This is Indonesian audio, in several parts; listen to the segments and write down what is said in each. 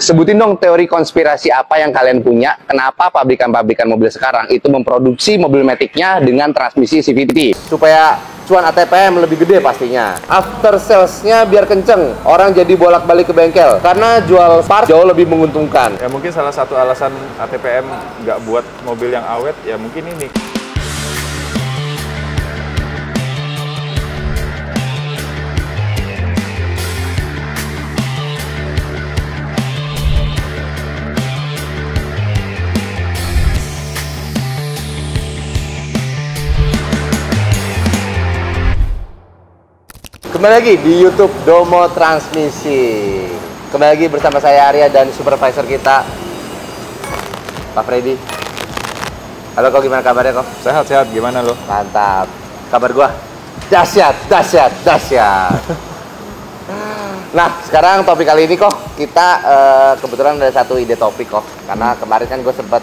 Sebutin dong teori konspirasi apa yang kalian punya, kenapa pabrikan-pabrikan mobil sekarang itu memproduksi mobil Matic-nya dengan transmisi CVT. Supaya cuan ATPM lebih gede pastinya. After sales-nya biar kenceng, orang jadi bolak-balik ke bengkel. Karena jual part jauh lebih menguntungkan. Ya mungkin salah satu alasan ATPM nggak buat mobil yang awet, ya mungkin ini. Kembali lagi di YouTube Domo Transmisi. Kembali lagi bersama saya Arya dan supervisor kita Pak Freddy. Halo kok, gimana kabarnya kok? Sehat-sehat, gimana lo? Mantap. Kabar gua dahsyat. Nah, sekarang topik kali ini kok kita kebetulan ada satu ide topik kok. Karena kemarin kan gue sempat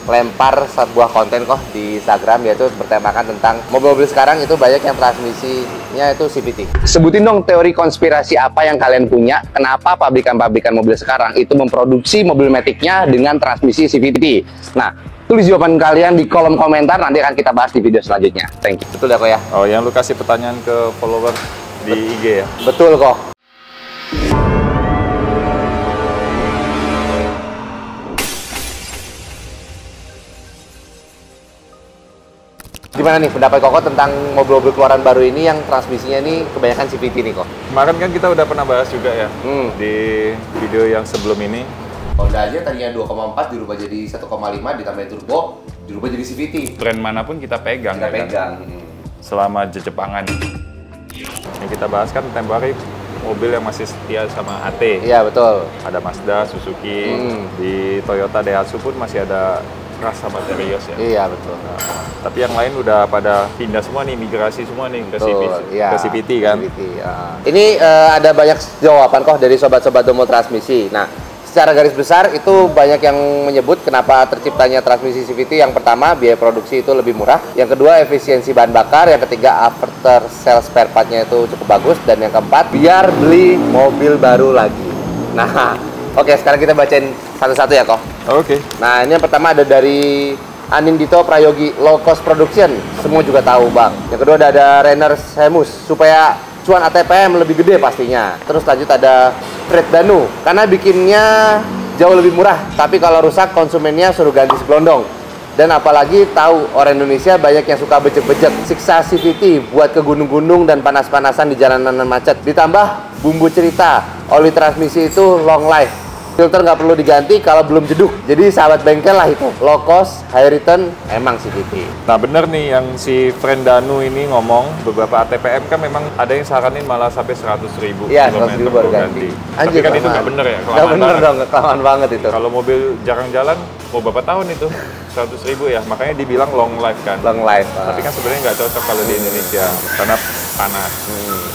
lempar sebuah konten kok di Instagram, yaitu bertemakan tentang mobil-mobil sekarang itu banyak yang transmisinya itu CVT. Sebutin dong teori konspirasi apa yang kalian punya, kenapa pabrikan-pabrikan mobil sekarang itu memproduksi mobil Matic-nya dengan transmisi CVT. Nah, tulis jawaban kalian di kolom komentar, nanti akan kita bahas di video selanjutnya. Thank you. Betul ya kok ya? Oh, yang lu kasih pertanyaan ke follower di IG ya? Betul kok. Gimana nih pendapat Koko tentang mobil-mobil keluaran baru ini yang transmisinya ini kebanyakan CVT nih kok? Kemarin kan kita udah pernah bahas juga ya di video yang sebelum ini. Honda aja tadinya 2,4 dirubah jadi 1,5 ditambahin turbo, dirubah jadi CVT. Brand manapun kita pegang. Kita pegang. Selama Jepangan. Yang kita bahas kan tempoh hari mobil yang masih setia sama HT. Iya betul. Ada Mazda, Suzuki, di Toyota Daihatsu pun masih ada Ras sama Terios ya. Iya betul. Nah, tapi yang lain udah pada pindah semua nih, migrasi semua nih ke CVT kan. CVT, ya. Ini ada banyak jawaban kok dari sobat-sobat Domo Transmisi. Nah, secara garis besar itu banyak yang menyebut kenapa terciptanya transmisi CVT. Yang pertama, biaya produksi itu lebih murah. Yang kedua, efisiensi bahan bakar. Yang ketiga, after sales spare part-nya itu cukup bagus. Dan yang keempat, biar beli mobil baru lagi. Nah, oke, sekarang kita bacain satu-satu ya kok. Oke. Nah, ini yang pertama ada dari Anindito Prayogi, low cost production. Semua juga tahu bang. Yang kedua ada Rainer Semus, supaya cuan ATPM lebih gede pastinya. Terus lanjut ada Fred Danu, karena bikinnya jauh lebih murah, tapi kalau rusak konsumennya suruh ganti segelondong. Dan apalagi tahu orang Indonesia banyak yang suka becek-becek, siksa CVT buat ke gunung-gunung dan panas-panasan di jalanan macet. Ditambah bumbu cerita, oli transmisi itu long life. Filter nggak perlu diganti kalau belum jeduk. Jadi sahabat bengkel lah itu. Low cost, high return, emang CVT. Nah bener nih yang si Frendanu ini ngomong, beberapa ATPM kan memang ada yang saranin malah sampai 100.000 Iya, 100.000 baru ganti. Tapi kan itu nggak bener ya, nggak bener dong, kelamaan banget itu. Kalau mobil jarang jalan, mau berapa tahun itu? 100.000 ya, makanya dibilang long life kan. Long life. Tapi kan sebenarnya nggak cocok kalau di Indonesia, karena panas.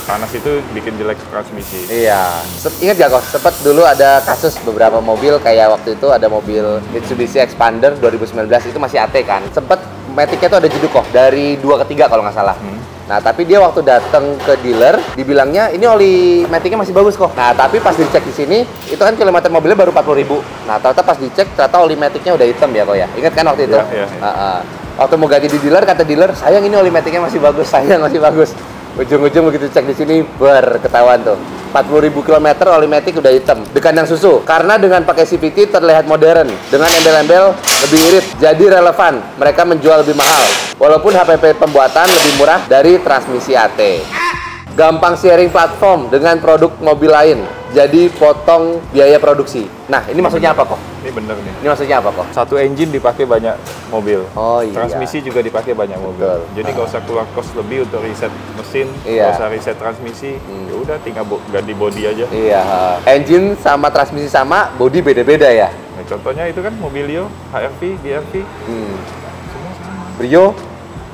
Panas itu bikin jelek transmisi. Iya. Ingat gak kok, sempat dulu ada kasus beberapa mobil, kayak waktu itu ada mobil Mitsubishi Expander 2019, itu masih AT kan. Sempat Matic-nya itu ada jeduk kok, dari 2 ke 3 kalau nggak salah. Nah, tapi dia waktu datang ke dealer, dibilangnya ini oli Matic-nya masih bagus kok. Nah, tapi pas dicek di sini, itu kan kilometer mobilnya baru 40.000. Nah, ternyata pas dicek, ternyata oli Matic-nya udah hitam ya kok ya. Ingat kan waktu itu? Iya. Waktu mau ganti di dealer, kata dealer, sayang ini oli Matic-nya masih bagus, sayang masih bagus. Ujung-ujung begitu cek di sini, berketahuan tuh. 40.000 km oli Matic udah hitam, dekandang susu. Karena dengan pakai CVT terlihat modern, dengan embel-embel lebih irit, jadi relevan. Mereka menjual lebih mahal, walaupun HPP pembuatan lebih murah dari transmisi AT. Gampang sharing platform dengan produk mobil lain, jadi potong biaya produksi. Nah, ini maksudnya apa kok? Ini bener nih. Ini maksudnya apa kok? Satu engine dipakai banyak mobil. Oh iya. Transmisi juga dipakai banyak mobil. Betul. Jadi nggak usah keluar cost lebih untuk reset mesin, Iya. nggak usah reset transmisi. Ya udah tinggal ganti body aja. Iya. Engine sama transmisi sama, body beda-beda ya. Nah, contohnya itu kan Mobilio, HRV, BRV. Brio,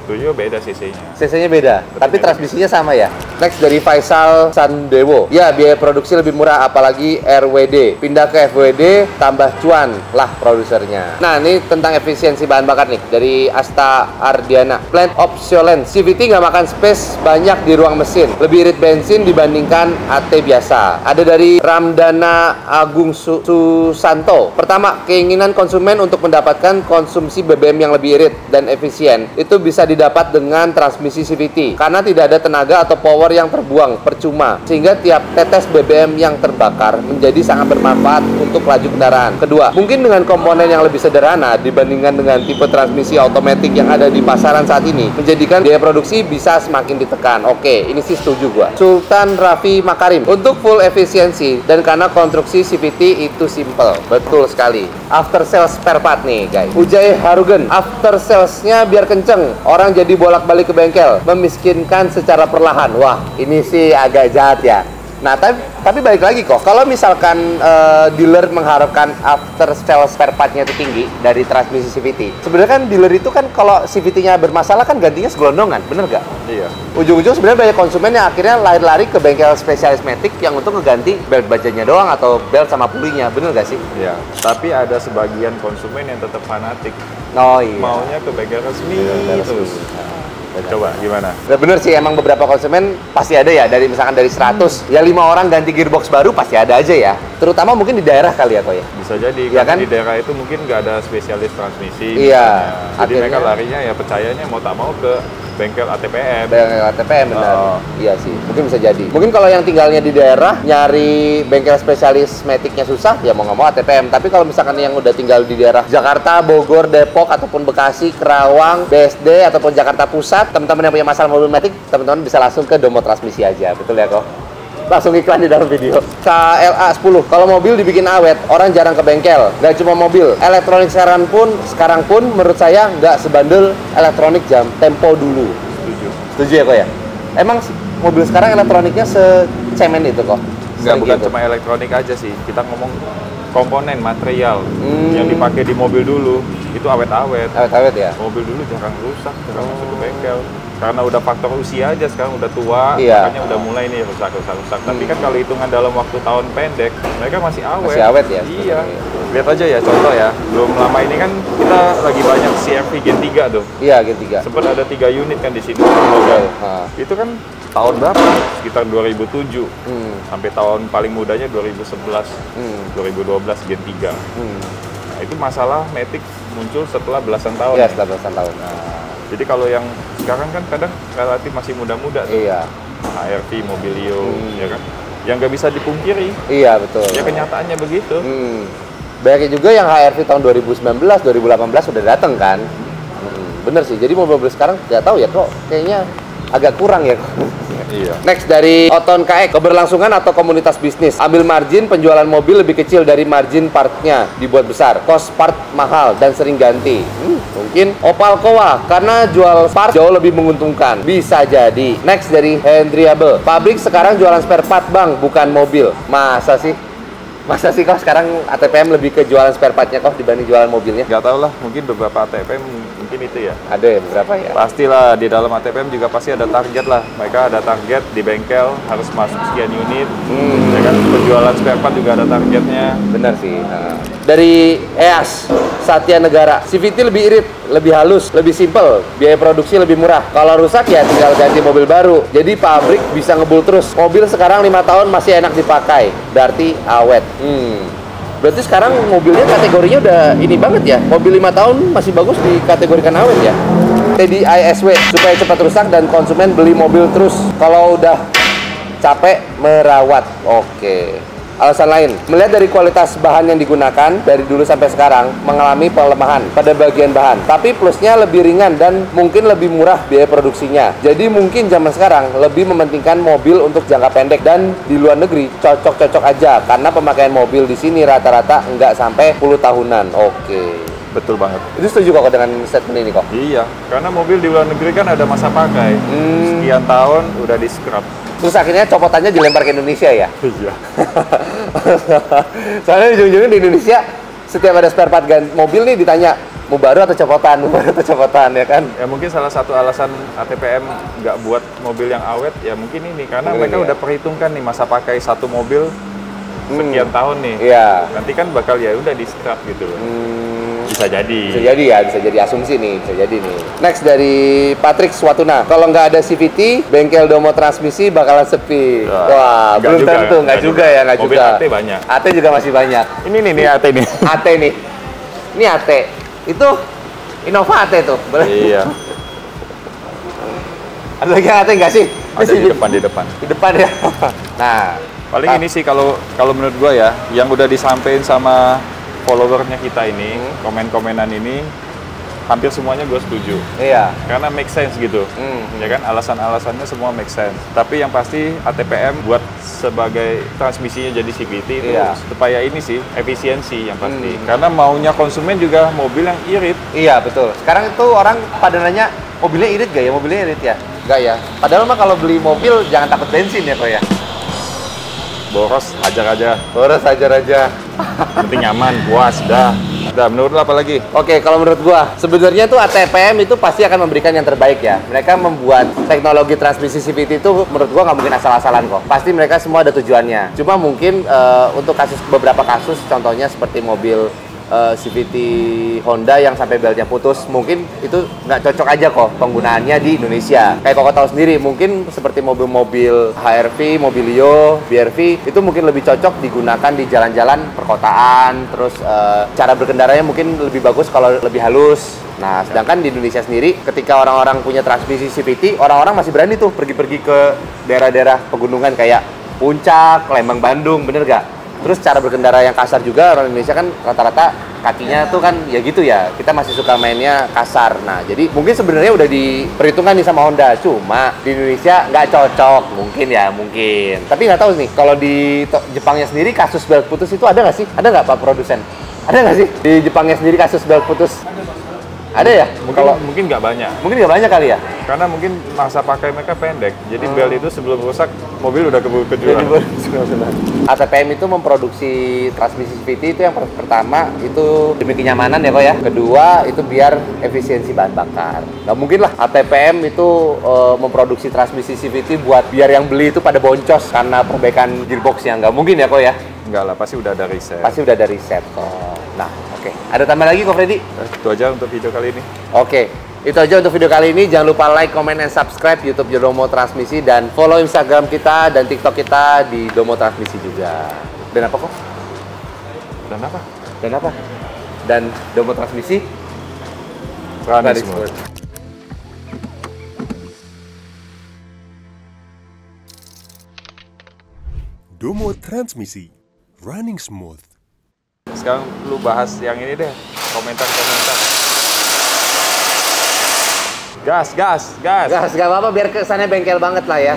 7 beda CC-nya. CC-nya beda, tapi beda. transmisinya sama ya. Next dari Faisal Sandewo. Ya, biaya produksi lebih murah, apalagi RWD. Pindah ke FWD, tambah cuan lah produsernya. Nah, ini tentang efisiensi bahan bakar nih, dari Asta Ardiana. Plant obsolescence. CVT nggak makan space banyak di ruang mesin. Lebih irit bensin dibandingkan AT biasa. Ada dari Ramdana Agung Susanto. Pertama, keinginan konsumen untuk mendapatkan konsumsi BBM yang lebih irit dan efisien itu bisa didapat dengan transmisi CVT karena tidak ada tenaga atau power yang terbuang percuma, sehingga tiap tetes BBM yang terbakar menjadi sangat bermanfaat untuk laju kendaraan. Kedua, mungkin dengan komponen yang lebih sederhana dibandingkan dengan tipe transmisi otomatis yang ada di pasaran saat ini, menjadikan biaya produksi bisa semakin ditekan. Oke, ini sih setuju gua. Sultan Raffi Makarim, untuk full efisiensi dan karena konstruksi CVT itu simple. Betul sekali. After sales spare part nih guys. Ujai Harugen, after salesnya biar kenceng, orang jadi bolak-balik ke bengkel, memiskinkan secara perlahan. Wah, ini sih agak jahat ya. Nah, tapi balik lagi kok, kalau misalkan dealer mengharapkan after sales spare part-nya itu tinggi dari transmisi CVT, sebenarnya kan dealer itu kan kalau CVT-nya bermasalah kan gantinya segelondongan, bener nggak? Iya. Ujung-ujung sebenarnya banyak konsumen yang akhirnya lari-lari ke bengkel spesialis matic yang untuk ngeganti belt bajanya doang atau belt sama pulinya, bener nggak sih? Iya. Tapi ada sebagian konsumen yang tetap fanatik. Oh iya. Maunya ke bengkel resmi terus. Coba gimana? Ya bener sih, emang beberapa konsumen pasti ada ya, dari misalkan dari 100 ya 5 orang ganti gearbox baru pasti ada aja ya, terutama mungkin di daerah kali ya kok ya. Bisa jadi ya karena kan? di daerah itu mungkin nggak ada spesialis transmisi. Iya, misalnya. Jadi mereka larinya ya percayanya mau tak mau ke bengkel ATPM. Bengkel ATPM benar. Iya sih, mungkin bisa jadi. Mungkin kalau yang tinggalnya di daerah nyari bengkel spesialis maticnya susah, ya mau nggak mau ATPM. Tapi kalau misalkan yang udah tinggal di daerah Jakarta, Bogor, Depok ataupun Bekasi, Kerawang, BSD ataupun Jakarta Pusat, teman-teman yang punya masalah mobil matic, teman-teman bisa langsung ke Domo Transmisi aja, betul ya kok? Langsung iklan di dalam video. KLA 10, kalau mobil dibikin awet, orang jarang ke bengkel. Nggak cuma mobil, elektronik sekarang pun menurut saya nggak sebandel elektronik jam tempo dulu. Setuju ya kok ya? Emang mobil sekarang elektroniknya secemen itu kok? Nggak, bukan cuma elektronik aja sih. Kita ngomong komponen, material yang dipakai di mobil dulu itu awet-awet. Awet-awet ya? Mobil dulu jarang rusak, jarang masuk ke bengkel. Karena udah faktor usia aja, sekarang udah tua, iya. Makanya udah mulai nih rusak. Tapi kan kalau hitungan dalam waktu tahun pendek, mereka masih awet. Masih awet ya? Iya. Lihat aja ya, contoh ya. Belum lama ini kan kita lagi banyak CR-V Gen 3 tuh. Iya, Gen 3. Sempat ada 3 unit kan di sini. Itu kan tahun berapa? Sekitar 2007. Sampai tahun paling mudanya 2011. 2012 Gen 3. Nah, itu masalah matic muncul setelah belasan tahun. Iya, setelah belasan tahun. Jadi kalau yang sekarang kan kadang relatif masih muda-muda tuh. Iya. HRV, Mobilio, ya kan? Yang nggak bisa dipungkiri. Iya, betul. Ya kenyataannya begitu. Banyak juga yang HRV tahun 2019, 2018 udah datang kan. Bener sih, jadi mobil-mobil sekarang nggak tahu ya kok kayaknya agak kurang ya. Iya. Next dari Oton KX, keberlangsungan atau komunitas bisnis. Ambil margin penjualan mobil lebih kecil dari margin partnya dibuat besar. Cost part mahal dan sering ganti. Mungkin Opal Kowa karena jual part jauh lebih menguntungkan. Bisa jadi. Next dari Hendriable, pabrik sekarang jualan spare part bang, bukan mobil. Masa sih? Masa sih kok sekarang ATPM lebih ke jualan spare part-nya kok dibanding jualan mobilnya? Nggak tahu lah, mungkin beberapa ATPM mungkin itu ya. Ada ya beberapa ya? Pastilah di dalam ATPM juga pasti ada target lah. Mereka ada target di bengkel harus masuk sekian unit. Ya kan, penjualan spare part juga ada targetnya. Benar sih. Dari EAS Satya Negara, CVT lebih irit, lebih halus, lebih simpel, biaya produksi lebih murah. Kalau rusak ya tinggal ganti mobil baru. Jadi pabrik bisa ngebul terus. Mobil sekarang 5 tahun masih enak dipakai, berarti awet. Berarti sekarang mobilnya kategorinya udah ini banget ya. Mobil 5 tahun masih bagus dikategorikan awet ya. TDISW, supaya cepat rusak dan konsumen beli mobil terus kalau udah capek merawat. Oke. Alasan lain, melihat dari kualitas bahan yang digunakan dari dulu sampai sekarang mengalami pelemahan pada bagian bahan, tapi plusnya lebih ringan dan mungkin lebih murah biaya produksinya. Jadi mungkin zaman sekarang lebih mementingkan mobil untuk jangka pendek, dan di luar negeri cocok-cocok aja karena pemakaian mobil di sini rata-rata nggak sampai 10 tahunan. Oke. Betul banget. Itu setuju kok dengan statement ini kok? Iya, karena mobil di luar negeri kan ada masa pakai. Sekian tahun udah di scrap. Terus akhirnya copotannya dilempar ke Indonesia ya? Iya. Soalnya ujung-ujungnya di Indonesia setiap ada spare part mobil nih ditanya, mau baru atau copotan, mau baru atau copotan ya kan? Ya mungkin salah satu alasan ATPM nggak buat mobil yang awet ya mungkin ini karena Mungkin mereka ya. udah perhitungkan nih masa pakai satu mobil sekian tahun nih. Iya. Nanti kan bakal ya udah di scrap gitu loh. Bisa jadi. Bisa jadi ya, bisa jadi asumsi nih, bisa jadi nih. Next dari Patrick Swatuna, kalau nggak ada CVT, bengkel Domo Transmisi bakalan sepi. Wah, nggak belum juga, tentu, nggak juga ya, nggak mobil juga. AT banyak. AT juga masih banyak. Ini nih AT nih. AT nih, ini AT, itu Innova AT tuh. Iya. Ada lagi yang AT nggak sih? Ada di depan. Di depan ya. Nah, Paling ini sih kalau menurut gua ya, yang udah disampaikan sama followernya kita ini, komen-komenan ini, hampir semuanya gue setuju. iya. Karena make sense gitu, ya kan alasan-alasannya semua make sense. Tapi yang pasti ATPM buat sebagai transmisinya jadi CVT itu Iya. supaya ini sih efisiensi yang pasti. Karena maunya konsumen juga mobil yang irit. Iya betul. Sekarang itu orang pada nanya mobilnya irit gak ya? Mobilnya irit ya? Enggak ya. Padahal mah kalau beli mobil jangan takut bensin ya kok ya. Boros, hajar aja. Boros aja. Penting nyaman, puas, dah. Dah, menurut lo apa lagi? Oke, kalau menurut gua sebenarnya tuh ATPM itu pasti akan memberikan yang terbaik ya. Mereka membuat teknologi transmisi CVT itu menurut gua nggak mungkin asal-asalan kok. Pasti mereka semua ada tujuannya. Cuma mungkin untuk beberapa kasus, contohnya seperti mobil CVT Honda yang sampai beltnya putus, mungkin itu nggak cocok aja kok penggunaannya di Indonesia. Kayak Koko tahu sendiri, mungkin seperti mobil-mobil HRV, Mobilio, BRV, itu mungkin lebih cocok digunakan di jalan-jalan perkotaan, terus cara berkendaranya mungkin lebih bagus kalau lebih halus. Nah, sedangkan di Indonesia sendiri, ketika orang-orang punya transmisi CVT, orang-orang masih berani tuh pergi-pergi ke daerah-daerah pegunungan kayak Puncak, Lembang, Bandung, bener gak? Terus cara berkendara yang kasar juga, orang Indonesia kan rata-rata kakinya tuh kan ya gitu ya, kita masih suka mainnya kasar. Nah, jadi mungkin sebenarnya udah diperhitungkan nih sama Honda, cuma di Indonesia nggak cocok, mungkin ya, mungkin. Tapi nggak tahu nih, kalau di Jepangnya sendiri kasus belt putus itu ada nggak sih? Ada nggak Pak Produsen? Ada nggak sih di Jepangnya sendiri kasus belt putus? Ada ya? Mungkin nggak banyak. Mungkin nggak banyak kali ya? Karena mungkin masa pakai mereka pendek. Jadi belt itu sebelum rusak, mobil udah kejual. ATPM itu memproduksi transmisi CVT itu yang pertama itu demi kenyamanan ya kok ya. Kedua itu biar efisiensi bahan bakar. Nggak mungkin lah ATPM itu memproduksi transmisi CVT buat biar yang beli itu pada boncos karena perbaikan gearboxnya. Nggak mungkin ya kok ya. Enggak lah, pasti udah ada riset. Pasti udah ada riset kok. Nah, oke. Ada tambah lagi kok Freddy? Itu aja untuk video kali ini. Oke. Itu aja untuk video kali ini. Jangan lupa like, comment, and subscribe YouTube Domo Transmisi dan follow Instagram kita dan TikTok kita di Domo Transmisi juga. Dan apa kok? Dan apa? Dan apa? Dan Domo Transmisi Running Running smooth. smooth. Domo Transmisi, running smooth. Sekarang lu bahas yang ini deh. Komentar-komentar. Gas. Gas, gak apa-apa biar kesannya bengkel banget lah ya.